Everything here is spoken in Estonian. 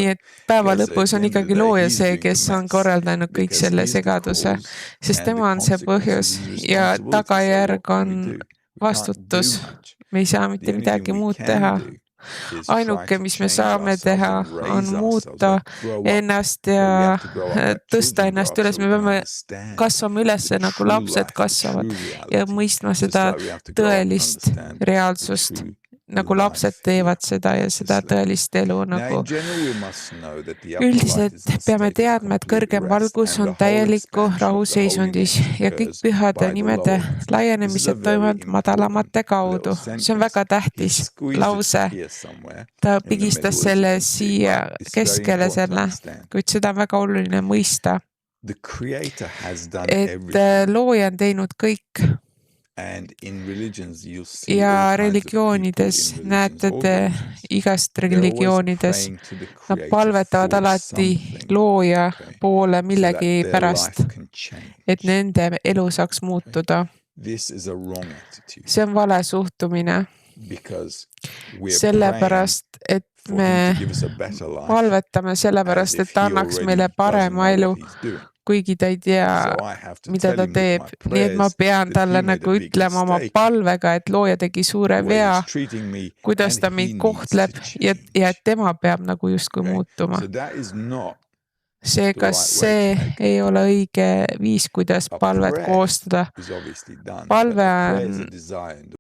Nii et päeva lõpus on ikkagi looja see, kes on korraldanud kõik selle segaduse, sest tema on see põhjus ja tagajärg on vastutus. Me ei saa mitte midagi muud teha. Ainuke, mis me saame teha, on muuta ennast ja tõsta ennast üles. Me peame kasvama üles nagu lapsed kasvavad ja mõistma seda tõelist reaalsust, nagu lapsed teevad seda ja seda tõelist elu nagu. Üldiselt peame teadma, et kõrgem valgus on täieliku rahuseisundis ja kõik pühade nimede laienemised toimuvad madalamate kaudu. See on väga tähtis lause. Ta pigistas selle siia keskele selle, kuid seda on väga oluline mõista, et looja on teinud kõik. Ja religioonides näete te igast religioonides, nad palvetavad alati looja poole millegi pärast, et nende elu saaks muutuda. See on vale suhtumine. Sellepärast, et me palvetame sellepärast, et ta annaks meile parema elu, kuigi ta ei tea, mida ta teeb. Nii et ma pean talle nagu ütlema oma palvega, et looja tegi suure vea, kuidas ta meid kohtleb ja et tema peab nagu justkui muutuma. Seega see ei ole õige viis, kuidas palvet koostada. Palve on